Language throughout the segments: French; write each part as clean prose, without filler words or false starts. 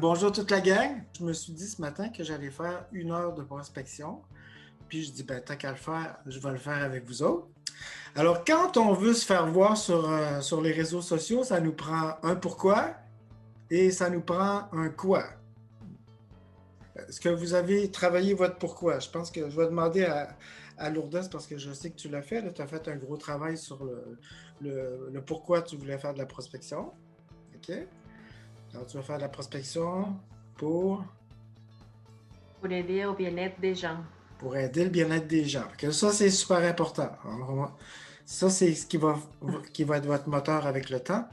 Bonjour toute la gang. Je me suis dit ce matin que j'allais faire 1 heure de prospection. Puis je dis, tant qu'à le faire, je vais le faire avec vous autres. Alors, quand on veut se faire voir sur les réseaux sociaux, ça nous prend un pourquoi et ça nous prend un quoi. Est-ce que vous avez travaillé votre pourquoi? Je pense que je vais demander à Lourdes parce que je sais que tu l'as fait. Tu as fait un gros travail sur le pourquoi tu voulais faire de la prospection. OK? Alors, tu vas faire de la prospection pour aider au bien-être des gens. Pour aider le bien-être des gens. Ça, c'est super important. Alors, ça, c'est ce qui va être votre moteur avec le temps.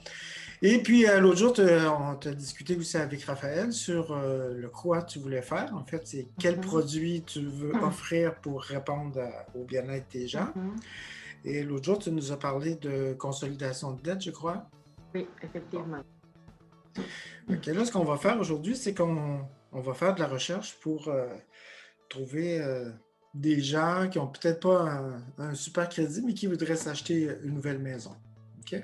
Et puis, l'autre jour, on t'a discuté aussi avec Raphaël sur le quoi tu voulais faire. En fait, c'est quel produit tu veux offrir pour répondre au bien-être des gens. Et l'autre jour, tu nous as parlé de consolidation de dette, je crois. Oui, effectivement. OK, là, ce qu'on va faire aujourd'hui, c'est qu'on va faire de la recherche pour trouver des gens qui n'ont peut-être pas un super crédit, mais qui voudraient s'acheter une nouvelle maison. OK?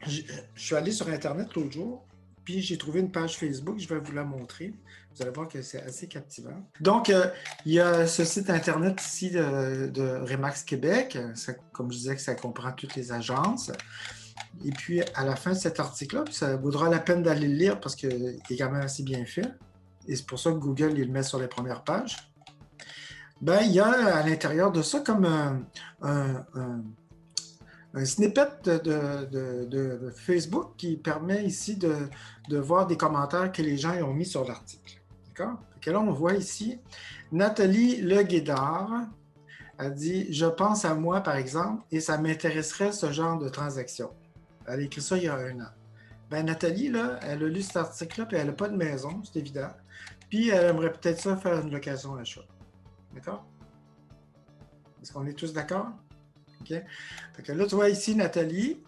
Je suis allé sur Internet l'autre jour, puis j'ai trouvé une page Facebook, je vais vous la montrer. Vous allez voir que c'est assez captivant. Donc, il y a ce site Internet ici de Remax Québec. Comme je disais, que ça comprend toutes les agences. Et puis, à la fin de cet article-là, ça vaudra la peine d'aller le lire parce qu'il est quand même assez bien fait. Et c'est pour ça que Google il le met sur les premières pages. Il y a à l'intérieur de ça comme un snippet de Facebook qui permet ici de voir des commentaires que les gens ont mis sur l'article. D'accord? Là, on voit ici Nathalie Le Guédard a dit « Je pense à moi, par exemple, et ça m'intéresserait ce genre de transaction. » Elle a écrit ça il y a 1 an. Nathalie, là, elle a lu cet article-là, puis elle n'a pas de maison, c'est évident. Puis elle aimerait peut-être ça faire une location d'achat. D'accord? Est-ce qu'on est tous d'accord? OK. Là, tu vois ici, Nathalie,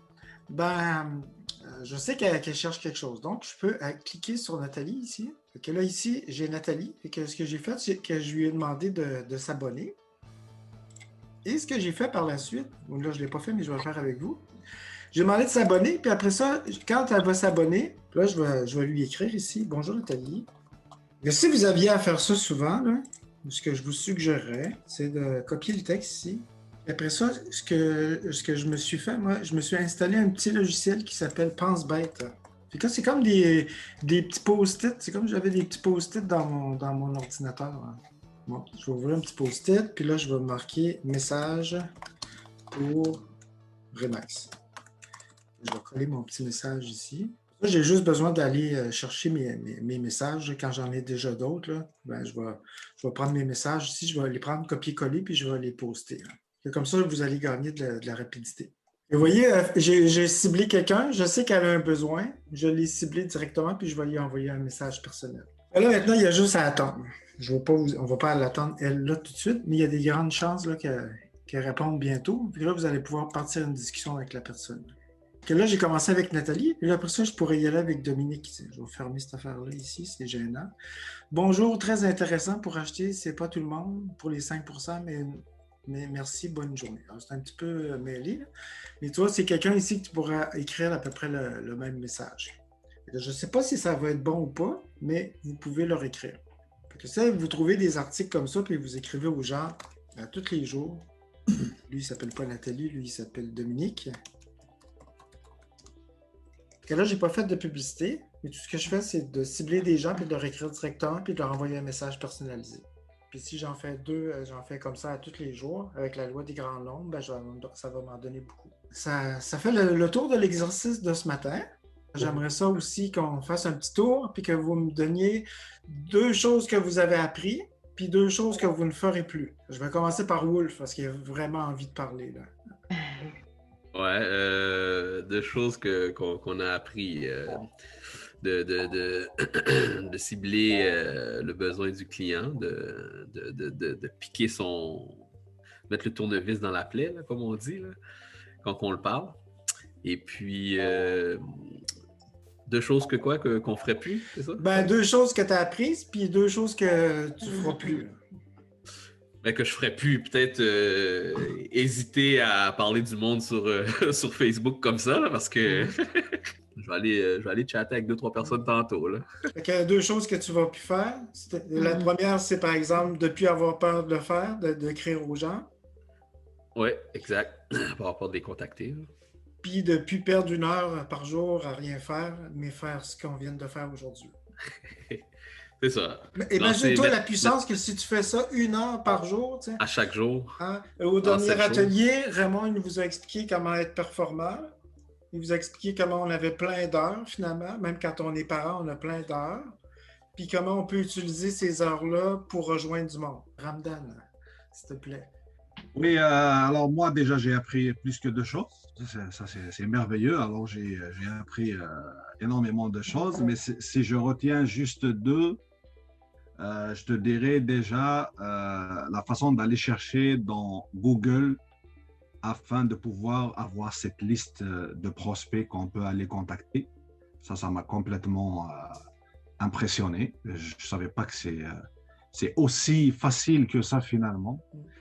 je sais qu'elle cherche quelque chose. Donc, je peux cliquer sur Nathalie ici. Là, ici, j'ai Nathalie. Ce que j'ai fait, c'est que je lui ai demandé de s'abonner. Et ce que j'ai fait par la suite, là, je ne l'ai pas fait, mais je vais le faire avec vous. J'ai demandé de s'abonner, puis après ça, quand elle va s'abonner, là, je vais lui écrire ici. Bonjour Nathalie. Mais si vous aviez à faire ça souvent, là, ce que je vous suggérerais, c'est de copier le texte ici. Après ça, ce que je me suis fait, moi, je me suis installé un petit logiciel qui s'appelle PenseBête. C'est comme des petits post-it. C'est comme j'avais des petits post-it dans mon ordinateur. Bon, je vais ouvrir un petit post-it, puis là, je vais marquer message pour Remax. Je vais coller mon petit message ici. Là, j'ai juste besoin d'aller chercher mes messages. Quand j'en ai déjà d'autres, je vais prendre mes messages ici, je vais les prendre copier-coller, puis je vais les poster. Comme ça, vous allez gagner de la rapidité. Et vous voyez, j'ai ciblé quelqu'un, je sais qu'elle a un besoin, je l'ai ciblé directement, puis je vais lui envoyer un message personnel. Et là, maintenant, il y a juste à attendre. On ne va pas l'attendre, elle, là, tout de suite, mais il y a des grandes chances qu'elle réponde bientôt. Puis là, vous allez pouvoir partir une discussion avec la personne. Là, j'ai commencé avec Nathalie, puis là, après ça, je pourrais y aller avec Dominique. Je vais fermer cette affaire-là ici, c'est gênant. Bonjour, très intéressant pour acheter, c'est pas tout le monde, pour les 5%, mais merci, bonne journée. C'est un petit peu mêlé, là. Mais tu vois, c'est quelqu'un ici que tu pourras écrire à peu près le même message. Je ne sais pas si ça va être bon ou pas, mais vous pouvez leur écrire. Ça, vous trouvez des articles comme ça, puis vous écrivez aux gens à tous les jours. Lui, il ne s'appelle pas Nathalie, lui, il s'appelle Dominique. Là, je n'ai pas fait de publicité, mais tout ce que je fais, c'est de cibler des gens, puis de leur écrire directement, puis de leur envoyer un message personnalisé. Puis si j'en fais 2, j'en fais comme ça à tous les jours, avec la loi des grands nombres, ça va m'en donner beaucoup. Ça fait le tour de l'exercice de ce matin. J'aimerais ça aussi qu'on fasse un petit tour, puis que vous me donniez 2 choses que vous avez appris, puis 2 choses que vous ne ferez plus. Je vais commencer par Wolf, parce qu'il a vraiment envie de parler, là. Ouais, 2 choses qu'on a appris. De cibler le besoin du client, de piquer mettre le tournevis dans la plaie, là, comme on dit, là, quand on le parle. Et puis, 2 choses qu'on ferait plus, c'est ça? 2 choses que tu as apprises, puis 2 choses que tu feras plus. Que je ferais plus, peut-être hésiter à parler du monde sur Facebook comme ça, là, parce que Je vais aller chatter avec 2-3 personnes tantôt. Là. Fait qu'il y a deux choses que tu vas plus faire. La première, c'est par exemple de ne plus avoir peur de le faire, d'écrire aux gens. Oui, exact. Par rapport à les contacter. Puis de ne plus perdre 1 heure par jour à rien faire, mais faire ce qu'on vient de faire aujourd'hui. C'est ça. Imagine-toi la puissance que si tu fais ça 1 heure par jour. Tu sais, à chaque jour. hein? Au dernier atelier, Raymond il nous a expliqué comment être performant. Il vous a expliqué comment on avait plein d'heures finalement. Même quand on est parent, on a plein d'heures. Puis comment on peut utiliser ces heures-là pour rejoindre du monde. Ramdan, s'il te plaît. Oui, alors moi déjà j'ai appris plus que 2 choses. Ça, c'est merveilleux. Alors j'ai appris énormément de choses, mais si je retiens juste 2, je te dirais déjà la façon d'aller chercher dans Google afin de pouvoir avoir cette liste de prospects qu'on peut aller contacter. Ça m'a complètement impressionné. Je ne savais pas que c'est aussi facile que ça finalement.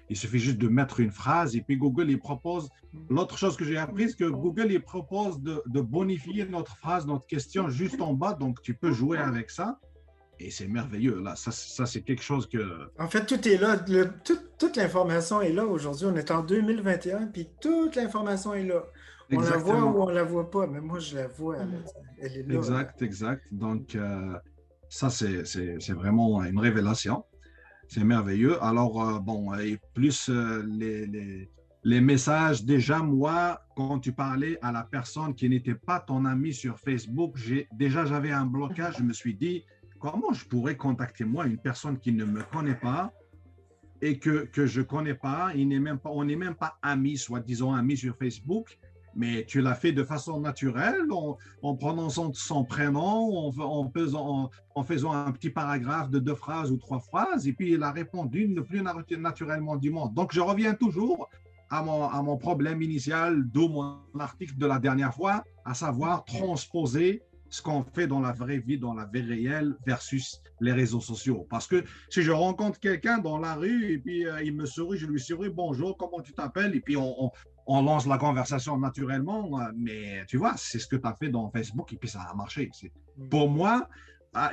Il suffit juste de mettre une phrase et puis Google, il propose... L'autre chose que j'ai appris, c'est que Google, il propose de bonifier notre phrase, notre question juste en bas. Donc, tu peux jouer avec ça. Et c'est merveilleux. Là, ça c'est quelque chose que... En fait, tout est là. Toute l'information est là aujourd'hui. On est en 2021, puis toute l'information est là. On Exactement. la voit ou on la voit pas, mais moi, je la vois. Là, elle est là. Exact. Donc, ça, c'est vraiment une révélation. C'est merveilleux. Alors, et plus les messages, déjà, moi, quand tu parlais à la personne qui n'était pas ton ami sur Facebook, j'avais un blocage. Je me suis dit, comment je pourrais contacter moi une personne qui ne me connaît pas et que je ne connais pas, on n'est même pas amis, soi-disant amis sur Facebook, mais tu l'as fait de façon naturelle, en prononçant son prénom, en faisant un petit paragraphe de 2 phrases ou 3 phrases, et puis il a répondu le plus naturellement du monde. Donc, je reviens toujours à mon problème initial, d'où mon article de la dernière fois, à savoir transposer ce qu'on fait dans la vraie vie, dans la vie réelle versus les réseaux sociaux. Parce que si je rencontre quelqu'un dans la rue et puis il me sourit, je lui souris, bonjour, comment tu t'appelles? Et puis on lance la conversation naturellement, mais tu vois, c'est ce que tu as fait dans Facebook et puis ça a marché. Pour moi,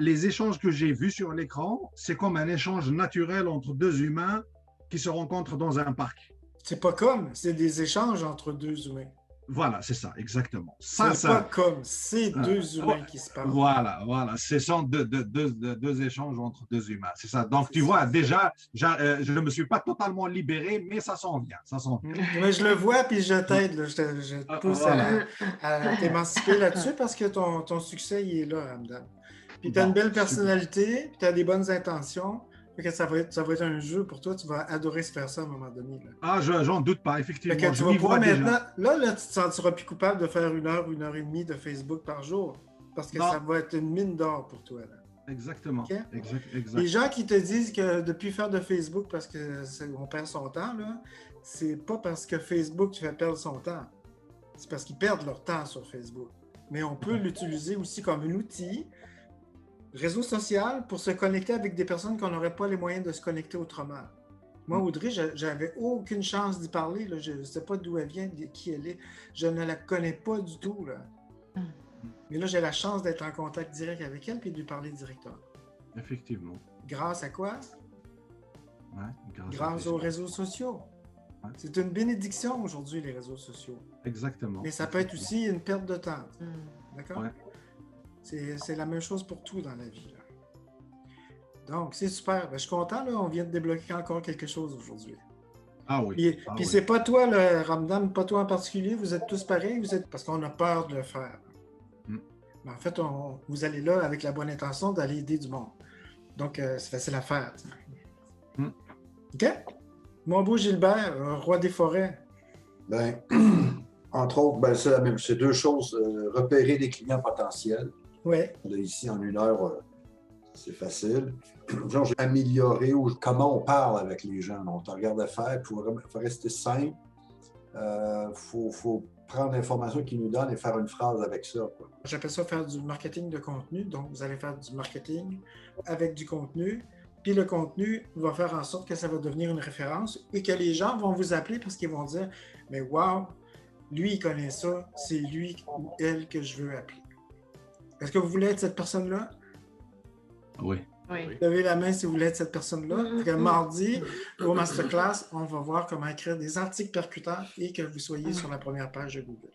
les échanges que j'ai vus sur l'écran, c'est comme un échange naturel entre 2 humains qui se rencontrent dans un parc. C'est pas comme, c'est des échanges entre 2 humains. Voilà, c'est ça, exactement. C'est pas comme, c'est 2 humains qui se parlent. Voilà, ce sont deux échanges entre 2 humains, c'est ça. Donc, tu vois, déjà, je ne me suis pas totalement libéré, mais ça s'en vient, Mais je le vois, puis je t'aide, je te pousse à t'émanciper là-dessus parce que ton succès, il est là, Ramdan. Puis tu as une belle personnalité, puis tu as des bonnes intentions. Que ça va être un jeu pour toi, tu vas adorer se faire ça à un moment donné. Là. J'en doute pas, effectivement. Que tu vas pouvoir maintenant, là, tu ne te sentiras plus coupable de faire 1 heure, 1 heure et demie de Facebook par jour, parce que ça va être une mine d'or pour toi. Là. Exactement. Okay? Exact. Les gens qui te disent que de ne plus faire de Facebook parce qu'on perd son temps, là, c'est pas parce que Facebook te fait perdre son temps, c'est parce qu'ils perdent leur temps sur Facebook. Mais on peut l'utiliser aussi comme un outil réseau social pour se connecter avec des personnes qu'on n'aurait pas les moyens de se connecter autrement. Moi, Audrey, j'avais aucune chance d'y parler. Là. Je ne sais pas d'où elle vient, qui elle est. Je ne la connais pas du tout. Là. Mais là, j'ai la chance d'être en contact direct avec elle et de lui parler directement. Effectivement. Grâce à quoi? Ouais, grâce aux réseaux sociaux. Ouais. C'est une bénédiction aujourd'hui, les réseaux sociaux. Exactement. Mais ça peut être aussi une perte de temps. D'accord? Ouais. C'est la même chose pour tout dans la vie. Là. Donc, c'est super. Je suis content, là, on vient de débloquer encore quelque chose aujourd'hui. Ah oui. Puis c'est pas toi, le Ramdan, pas toi en particulier, vous êtes tous pareils, parce qu'on a peur de le faire. Mais en fait, vous allez là avec la bonne intention d'aller aider du monde. Donc, c'est facile à faire. OK? Mon beau Gilbert, roi des forêts. Bien, entre autres, c'est 2 choses. Repérer des clients potentiels. Oui. Là, ici, en 1 heure, c'est facile. Genre, j'ai amélioré comment on parle avec les gens. On te regarde faire, il faut rester simple. Il faut prendre l'information qu'ils nous donnent et faire une phrase avec ça. Quoi. J'appelle ça faire du marketing de contenu. Donc, vous allez faire du marketing avec du contenu. Puis le contenu va faire en sorte que ça va devenir une référence et que les gens vont vous appeler parce qu'ils vont dire « Mais wow, lui, il connaît ça, c'est lui ou elle que je veux appeler. » Est-ce que vous voulez être cette personne-là? Oui. Oui. Levez la main si vous voulez être cette personne-là. Mhm. Fait que mardi, au masterclass, on va voir comment écrire des articles percutants et que vous soyez sur la première page de Google.